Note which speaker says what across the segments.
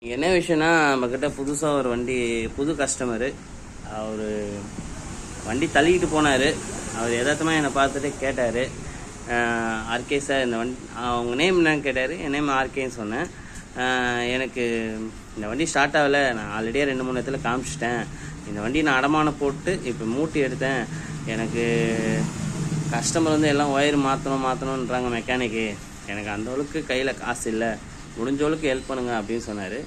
Speaker 1: என்ன விஷயம்னா, நம்மக்கிட்ட புதுசாக ஒரு வண்டி புது கஸ்டமரு அவர் வண்டி தள்ளிக்கிட்டு போனார். அவர் யதார்த்தமாக என்னை பார்த்துட்டு கேட்டார், ஆர்கே சார் இந்த வண்டி அவங்க நேம் என்னன்னு கேட்டார். என் நேம் ஆர்கேன்னு சொன்னேன். எனக்கு இந்த வண்டி ஸ்டார்ட் ஆகலை, நான் ஆல்ரெடியே 2-3 இடத்துல காமிச்சிட்டேன். இந்த வண்டி நான் அடமானம் போட்டு இப்போ மூட்டி எடுத்தேன். எனக்கு கஸ்டமர் வந்து எல்லாம் ஒயர் மாற்றணுன்றாங்க மெக்கானிக்கு. எனக்கு அந்தளவுக்கு கையில் காசு இல்லை, முடிஞ்சளவுக்கு ஹெல்ப் பண்ணுங்க அப்படின்னு சொன்னார்.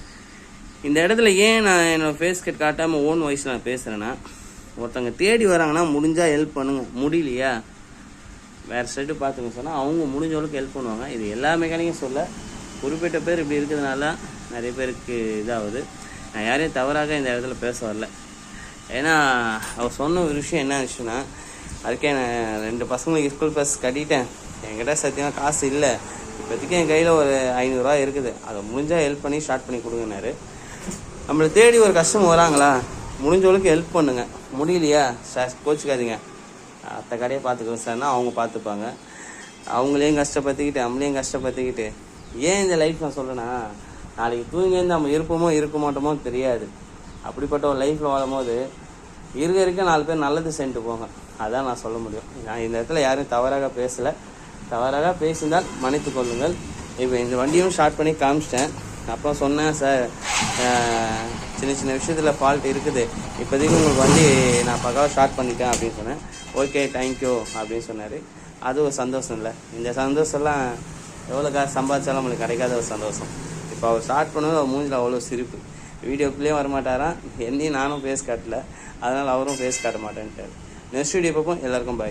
Speaker 1: இந்த இடத்துல ஏன் நான் என்னோடய ஃபேஸ் கட் காட்டாமல் ஓன் வாய்ஸ் நான் பேசுகிறேன்னா, ஒருத்தவங்க தேடி வராங்கன்னா முடிஞ்சால் ஹெல்ப் பண்ணுங்க, முடியலையா வேறு சைடு பார்த்துங்க சொன்னால் அவங்க முடிஞ்சளவுக்கு ஹெல்ப் பண்ணுவாங்க. இது எல்லா மெக்கானிக்கும் சொல்ல, குறிப்பிட்ட பேர் இப்படி இருக்கிறதுனால நிறைய பேருக்கு இதாகுது. நான் யாரையும் தவறாக இந்த இடத்துல பேச வரல. ஏன்னா அவர் சொன்ன ஒரு விஷயம் என்ன விஷயம்னா, அதுக்கே நான் 2 பசங்களுக்கு ஸ்கூல் பஸ் கட்டிட்டேன், என்கிட்ட சத்தியமாக காசு இல்லை, இப்போதைக்கு என் கையில் ஒரு 500 ரூபா இருக்குது, அதை முடிஞ்சால் ஹெல்ப் பண்ணி ஸ்டார்ட் பண்ணி கொடுங்கன்னாரு. நம்மளை தேடி ஒரு கஸ்டமர் வராங்களா, முடிஞ்சவளுக்கு ஹெல்ப் பண்ணுங்கள், முடியலையா சார் கோச்சிக்காதீங்க, அத்தை கடையை பார்த்துக்கிறோம் சார்னா அவங்க பார்த்துப்பாங்க. அவங்களையும் கஷ்டப்படுத்திக்கிட்டு நம்மளையும் கஷ்டப்படுத்திக்கிட்டு ஏன் இந்த லைஃப் நான் சொல்கிறேன்னா, நாளைக்கு தூங்கி நம்ம இருக்க மாட்டோமோ தெரியாது. அப்படிப்பட்ட ஒரு லைஃப்பில் வாழும்போது இருக்க 4 பேர் நல்லது செஞ்சுட்டு போங்க, அதான் நான் சொல்ல முடியும். நான் இந்த இடத்துல யாரும் தவறாக பேசலை, தவறாக பேசினால் மன்னித்து கொள்ளுங்கள். இப்போ இந்த வண்டியும் ஸ்டார்ட் பண்ணி காமிச்சிட்டேன். அப்புறம் சொன்னேன், சார் சின்ன விஷயத்தில் ஃபால்ட் இருக்குது, இப்போதைக்கு உங்களுக்கு வண்டி நான் பக்காவாக ஸ்டார்ட் பண்ணிட்டேன் அப்படின்னு சொன்னேன். ஓகே தேங்க்யூ அப்படின்னு சொன்னார். அது ஒரு சந்தோஷம் இல்லை, இந்த சந்தோஷம்லாம் எவ்வளோ காசு சம்பாதிச்சாலும் நம்மளுக்கு கிடைக்காத ஒரு சந்தோஷம். இப்போ அவர் ஸ்டார்ட் பண்ணும்போது அவர் மூஞ்சில் அவ்வளோ சிரிப்பு, வீடியோக்குள்ளேயும் வரமாட்டாராம், என்னையும் நானும் ஃபேஸ் காட்டல, அதனால் அவரும் ஃபேஸ் காட்ட மாட்டேன்ட்டார். நெக்ஸ்ட் வீடியோ பார்ப்போம். எல்லாருக்கும் பாய்.